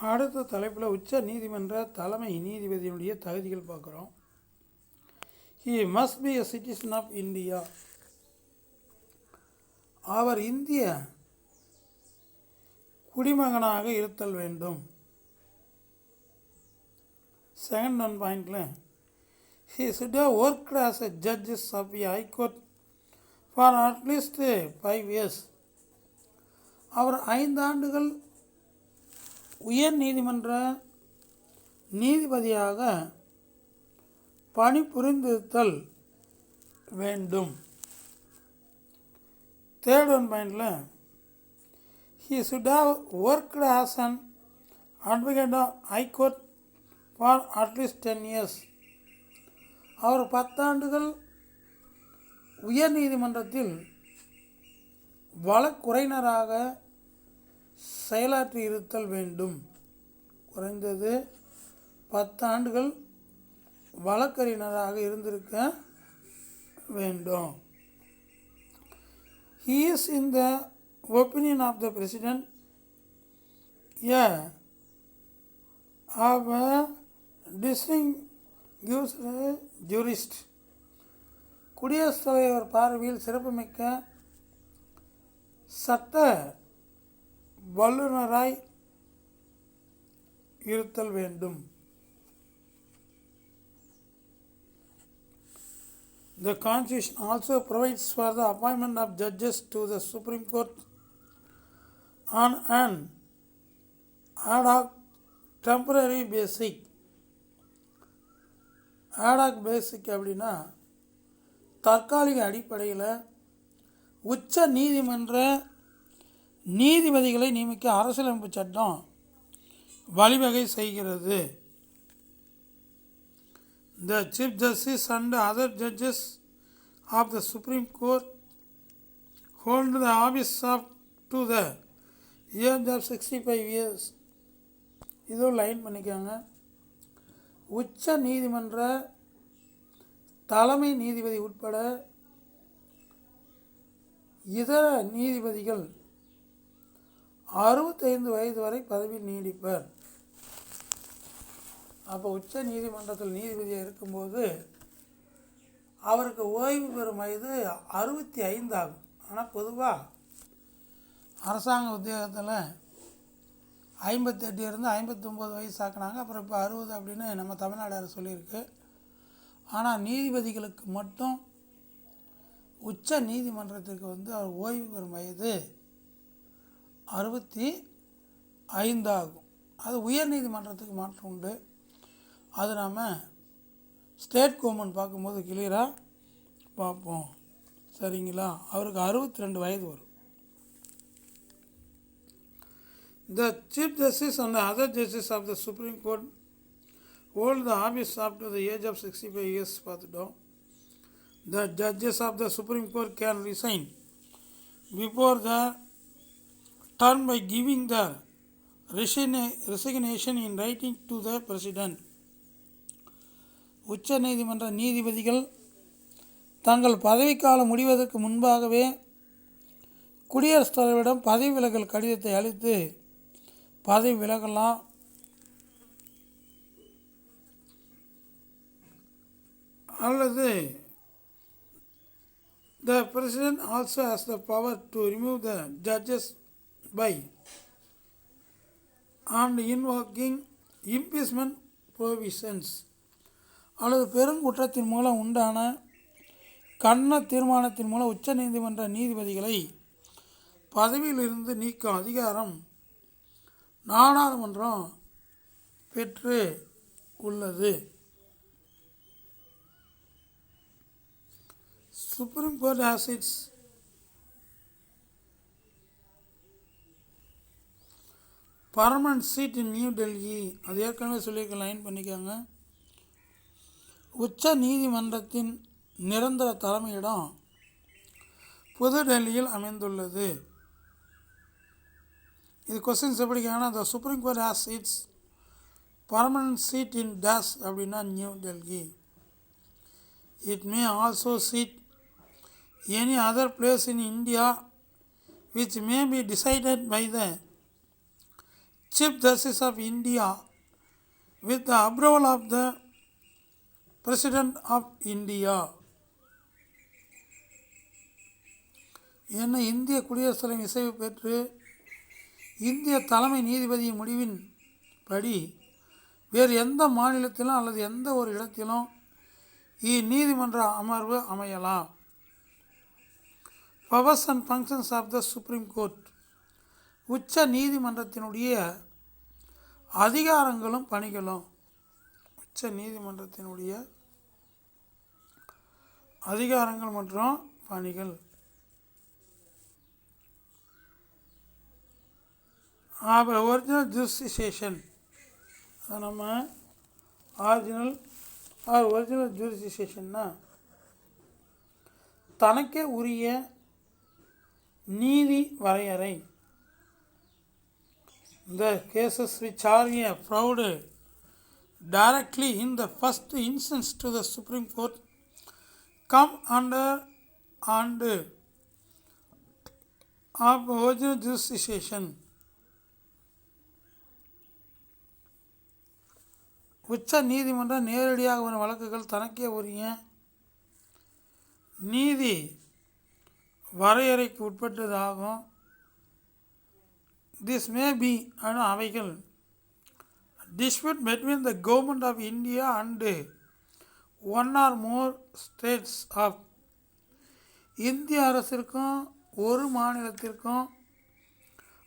அடுத்த தலைப்பில் உச்ச நீதிமன்ற தலைமை நீதிபதியினுடைய தகுதிகள் பார்க்குறோம். He must be a citizen of India. அவர் இந்திய குடிமகனாக இருத்தல் வேண்டும். செகண்ட் ஒன் பாயிண்டில் he should have worked as a judges of the High Court for at least 5 years. அவர் 5 ஆண்டுகள் உயர் நீதிமன்ற நீதிபதியாக பணிபுரிந்திருத்தல் வேண்டும். தேர்ட் ஒன் பாயிண்டில் he should have worked as an advocate of High Court for at least 10 years. அவர் 10 ஆண்டுகள் உயர் நீதிமன்றத்தில் வழக்குரைஞராக செயலாற்றி இருத்தல் வேண்டும். குறைந்தது 10 ஆண்டுகள் வழக்கறிஞராக இருந்திருக்க வேண்டும். He is in the opinion of the President of a distinguished jurist. குடியரசுத் தலைவர் பார்வையில் சிறப்புமிக்க சட்ட வல்லுநராய் இருத்தல் வேண்டும். The Constitution also provides for the appointment of judges to the Supreme Court on an ad hoc temporary basis. ad hoc basic அப்படின்னா தற்காலிக அடிப்படையில் உச்ச நீதிமன்ற நீதிபதிகளை நியமிக்க அரசியலமைப்பு சட்டம் வழிவகை செய்கிறது. The Chief Justice and other judges of the Supreme Court hold the office up to the age of 65 years. இதோ லைன் பண்ணிக்கோங்க. உச்ச நீதிமன்ற தலைமை நீதிபதி உட்பட இதர நீதிபதிகள் 65 வயது வரை பதவியில் நீடிப்பர். அப்போ உச்ச நீதிமன்றத்தில் நீதிபதியாக இருக்கும்போது அவருக்கு ஓய்வு பெறும் வயது 65 ஆகும். ஆனால் பொதுவாக அரசாங்க உத்தியோகத்தில் 58 இருந்து 59 வயசு ஆக்கினாங்க. அப்புறம் இப்போ 60 அப்படின்னு நம்ம தமிழ்நாடு அரசு சொல்லியிருக்கு. ஆனால் நீதிபதிகளுக்கு மட்டும் உச்ச நீதிமன்றத்திற்கு அவர் ஓய்வு பெறும் வயது 65 ஆகும். அது உயர் நீதிமன்றத்துக்கு மாற்றம் உண்டு. அது நாம் ஸ்டேட் கவர்மெண்ட் பார்க்கும்போது கிளியராக பார்ப்போம். சரிங்களா? அவருக்கு 62 வயது வரும். The Chief Justice and the other judges of the Supreme Court hold the office up to the age of 65 years. பார்த்துட்டோம். The judges of the Supreme Court can resign before the term by giving the resignation in writing to the President. உச்ச நீதிமன்ற நீதிபதிகள் தங்கள் பதவிக்காலம் முடிவதற்கு முன்பாகவே குடியரசுத் தலைவரிடம் பதவி விலகல் கடிதத்தை அளித்து பதவி விலகலாம். அல்லது the President also has the power to remove the judges by and invoking impeachment provisions. அல்லது பெருங்குற்றத்தின் மூலம் உண்டான கண்ண தீர்மானத்தின் மூலம் உச்ச நீதிமன்ற நீதிபதிகளை பதவியிலிருந்து நீக்கும் அதிகாரம் நாடாளுமன்றம் பெற்று உள்ளது. Supreme Court has its permanent seat in New Delhi. அது ஏற்கனவே சொல்லியிருக்க லைன் பண்ணிக்கோங்க. உச்ச நீதிமன்றத்தின் நிரந்தர தலைமையிடம் புதுடெல்லியில் அமைந்துள்ளது. இது கொஸ்டின்ஸ் எப்படி கேட்கனா, the Supreme Court has its permanent seat in dash அப்படின்னா new Delhi. It may also sit any other place in India which may be decided by the Chief Justice of India with the approval of the President of India. என்ன இந்திய குடியரசுத் தலைவர் இசைவு பெற்று இந்திய தலைமை நீதிபதியின் முடிவின் படி வேறு எந்த மாநிலத்திலும் அல்லது எந்த ஒரு இடத்திலும் இந்நீதிமன்ற அமர்வு அமையலாம். Powers and functions of the supreme court. உச்ச நீதிமன்றத்தினுடைய அதிகாரங்களும் பணிகளும். உச்ச நீதிமன்றத்தினுடைய அதிகாரங்கள் மற்றும் பணிகள். அப்புறம் ஒரிஜினல் ஜூரிஸ்டிக்ஷன். அதை நம்ம ஒரிஜினல் ஜூரிஸ்டிக்ஷன்னா தனக்கே உரிய நீதி வரையறை. The cases which are brought directly in the first instance to the Supreme Court come under and of original jurisdiction. உச்ச நீதிமன்றம் நேரடியாக வரும் வழக்குகள் தனக்கே உரிய நீதி வரையறைக்கு உட்பட்டதாகும். திஸ் மே பி அவைகள் dispute between the government of India and one or more states of. இந்திய அரசிற்கும் ஒரு மாநிலத்திற்கும்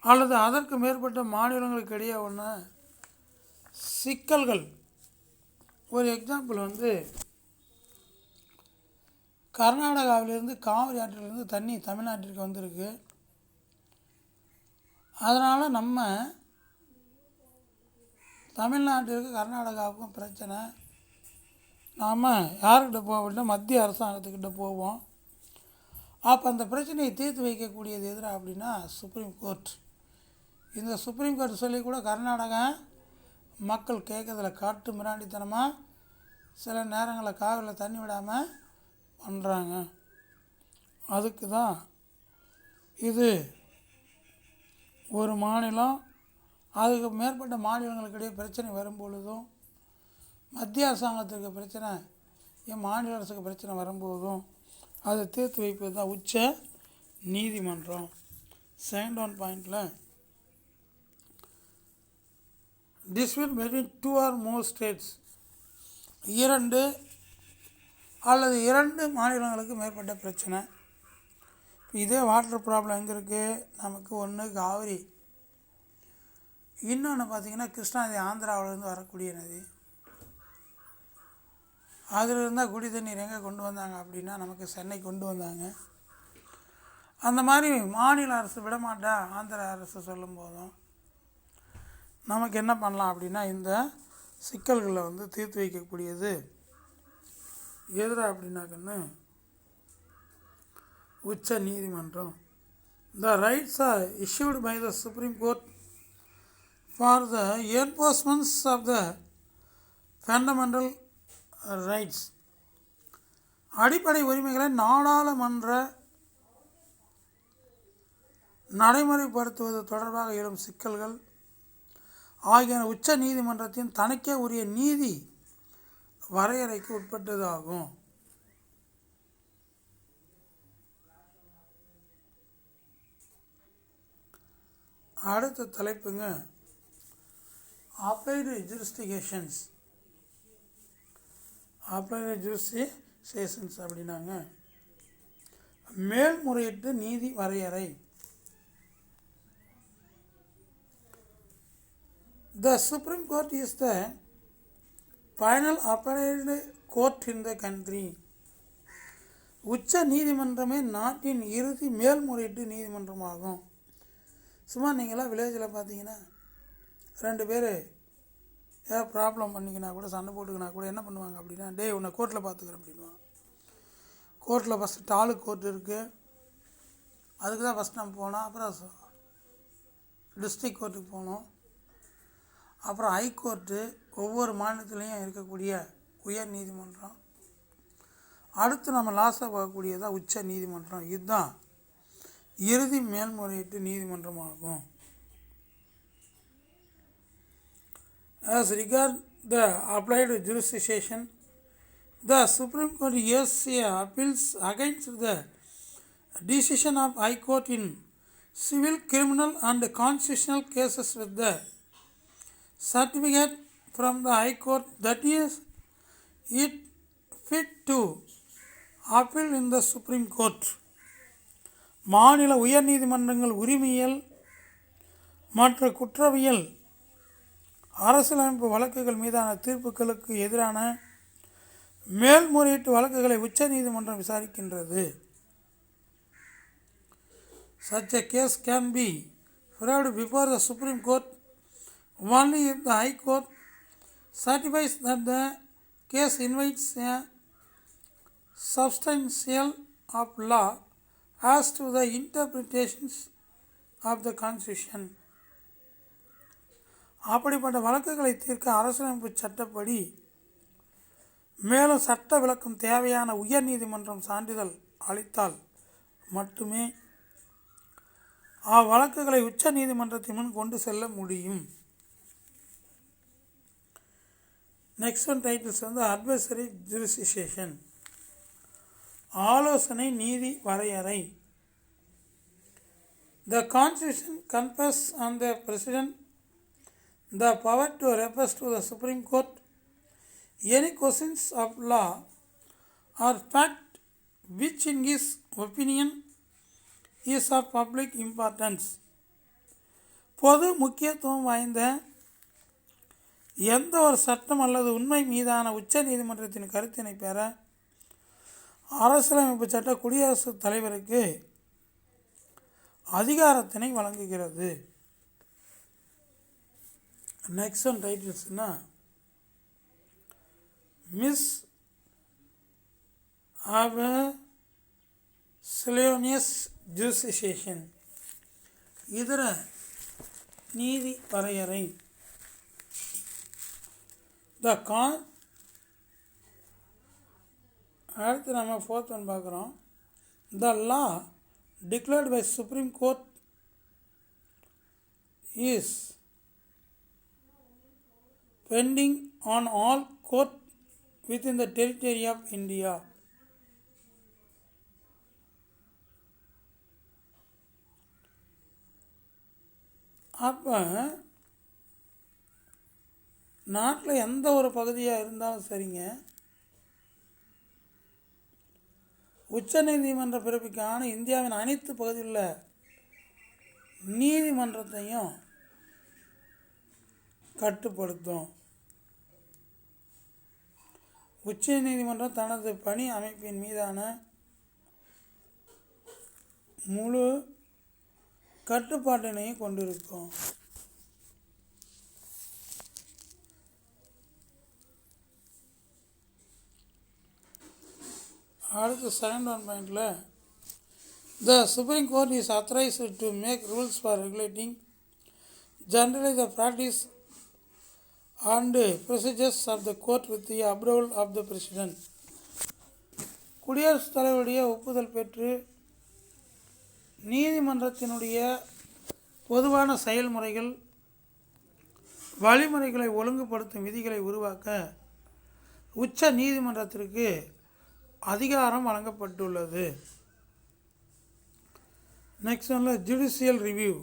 அல்லது அதற்கு மேற்பட்ட மாநிலங்களுக்கு இடையே ஒன்று சிக்கல்கள். ஒரு எக்ஸாம்பிள் கர்நாடகாவிலிருந்து காவிரி ஆற்றிலிருந்து தண்ணி தமிழ்நாட்டிற்கு வந்திருக்கு. அதனால் நம்ம தமிழ்நாட்டிற்கு கர்நாடகாவுக்கும் பிரச்சனை. நாம் யார்கிட்ட போவோம்னா மத்திய அரசாங்கத்துக்கிட்ட போவோம். அப்போ அந்த பிரச்சனையை தீர்த்து வைக்கக்கூடியது எதிரா அப்படின்னா சுப்ரீம் கோர்ட். இந்த சுப்ரீம் கோர்ட் சொல்லி கூட கர்நாடகா மக்கள் கேட்கறதில்ல. காட்டு மிராண்டித்தனமாக சில நேரங்களில் காவிரியில் தண்ணி விடாமல் பண்ணுறாங்க. அதுக்கு தான் இது ஒரு மாநிலம் அதுக்கு மேற்பட்ட மாநிலங்களுக்கிடையே பிரச்சனை வரும்பொழுதும் மத்திய அரசாங்கத்துக்கு பிரச்சனை மாநில அரசுக்கு பிரச்சனை வரும்போதும் அதை தீர்த்து வைப்பது தான் உச்ச நீதிமன்றம். செகண்ட் ஒன் பாயிண்டில் dispute between two or more states. இரண்டு அல்லது இரண்டு மாநிலங்களுக்கு மேற்பட்ட பிரச்சனை. இதே வாட்டர் ப்ராப்ளம் எங்கே இருக்குது? நமக்கு ஒன்று காவிரி, இன்னொன்று பார்த்திங்கன்னா கிருஷ்ணாநதி ஆந்திராவிலேருந்து வரக்கூடிய நதி. அதில் இருந்தால் குடி தண்ணீர் எங்கே கொண்டு வந்தாங்க அப்படின்னா நமக்கு சென்னை கொண்டு வந்தாங்க. அந்த மாதிரி மாநில அரசு விடமாட்டா ஆந்திரா அரசு சொல்லும் போதும் நமக்கு என்ன பண்ணலாம் அப்படின்னா இந்த சிக்கல்களை தீர்த்து வைக்கக்கூடியது எதிரா அப்படின்னாக்கன்னு உச்ச நீதிமன்றம். The rights are issued by the Supreme Court for the enforcement of the fundamental rights. அடிப்படை உரிமைகளை நாடாளுமன்ற நடைமுறைப்படுத்துவது தொடர்பாக எழும் சிக்கல்கள் ஆகியன உச்ச நீதிமன்றத்தின் தனக்கே உரிய நீதி வரையறைக்கு உட்பட்டதாகும். அடுத்த தலைப்புங்க அப்ளைடு ஜூரிஸ்டிகேஷன்ஸ். அப்ளைடு ஜூரிஸ்டிகேஷன்ஸ் அப்படின்னாங்க மேல்முறையீட்டு நீதி வரையறை. The Supreme Court is the final appellate court in the country. உச்ச நீதிமன்றமே நாட்டின் இறுதி மேல்முறையீட்டு நீதிமன்றமாகும். சும்மா நீங்களாம் வில்லேஜில் பார்த்தீங்கன்னா ரெண்டு பேர் ஏதாவது ப்ராப்ளம் பண்ணிக்கினா கூட சண்டை போட்டுக்கினா கூட என்ன பண்ணுவாங்க அப்படின்னா உன்னை கோர்ட்டில் பார்த்துக்கிறேன் அப்படின்வாங்க. கோர்ட்டில் ஃபஸ்ட்டு தாலுக் கோர்ட் இருக்குது, அதுக்கு தான் ஃபஸ்ட் நம்ம போனோம். அப்புறம் டிஸ்ட்ரிக்ட் கோர்ட்டுக்கு போனோம். அப்புறம் ஹைகோர்ட்டு, ஒவ்வொரு மாநிலத்திலையும் இருக்கக்கூடிய உயர் நீதிமன்றம். அடுத்து நம்ம லாஸ்ட்டாக பார்க்கக்கூடியதான் உச்ச நீதிமன்றம். இதுதான் இறுதி மேல்முறையீட்டு நீதிமன்றமாகும். As regard the applied jurisdiction, the Supreme Court hears appeals against the decision of High Court in civil, criminal and constitutional cases with the certificate from the High Court that is it fit to appeal in the Supreme Court. மாநில உயர்நீதிமன்றங்கள் உரிமையியல் மற்ற குற்றவியல் அரசியலமைப்பு வழக்குகள் மீதான தீர்ப்புகளுக்கு எதிரான மேல்முறையீட்டு வழக்குகளை உச்ச நீதிமன்றம் விசாரிக்கின்றது. Such a case can be heard before the Supreme Court only if the High Court certifies that the case invites a substantial of law as to the interpretations of the Constitution. அப்படிப்பட்ட வழக்குகளை தீர்க்க அரசியலமைப்பு சட்டப்படி மேலும் சட்ட விளக்கம் தேவையான உயர் நீதிமன்றம் சான்றிதழ் அளித்தால் மட்டுமே அவ்வழக்குகளை உச்ச நீதிமன்றத்தின் முன் கொண்டு செல்ல முடியும். Next one titles advisory jurisdiction, ஆலோசனை நீதி வரையறை. The Constitution confers on the President the power to refer to the Supreme Court any questions of law or fact which in his opinion is of public importance. பொது முக்கியத்துவம் வாய்ந்த எந்த ஒரு சட்டம் அல்லது உண்மை மீதான உச்ச நீதிமன்றத்தின் கருத்தினை பெற அரசியலமைப்பு சட்ட குடியரசுத் தலைவருக்கு அதிகாரத்தினை வழங்குகிறது. நெக்ஸ்ட் ஒன் டைட்டில்ஸ்னா மிஸ் அபஸ்லேனியஸ் ஜுரிஸ்டிக்ஷன், இதர நீதி வரையறை. அடுத்து நம்ம ஃபோர்த் ஒன் பார்க்குறோம். த லா declared by Supreme Court is pending on all court within the territory of India. அப்போ நாட்டில் எந்த ஒரு பகுதியாக இருந்தாலும் சரிங்க, உச்ச நீதிமன்ற பிறப்பிக்கான இந்தியாவின் அனைத்து பகுதிகளில் நீதிமன்றத்தையும் கட்டுப்படுத்தும். உச்ச நீதிமன்றம் தனது பணி அமைப்பின் மீதான முழு கட்டுப்பாட்டினையும் கொண்டிருக்கும். அடுத்து செகண்ட் ஒன் பாயிண்டில் the supreme court is authorized to make rules for regulating generally the practice and procedures of the court with the approval of the president. குடியரசுத் தலைவருடைய ஒப்புதல் பெற்று நீதிமன்றத்தினுடைய பொதுவான செயல்முறைகள் வழிமுறைகளை ஒழுங்குபடுத்தும் விதிகளை உருவாக்க உச்ச நீதிமன்றத்திற்கு அதிகாரம் வழங்கப்பட்டுள்ளது. நெக்ஸ்ட் ஒன்ல ஜுடிஷியல் ரிவ்யூ.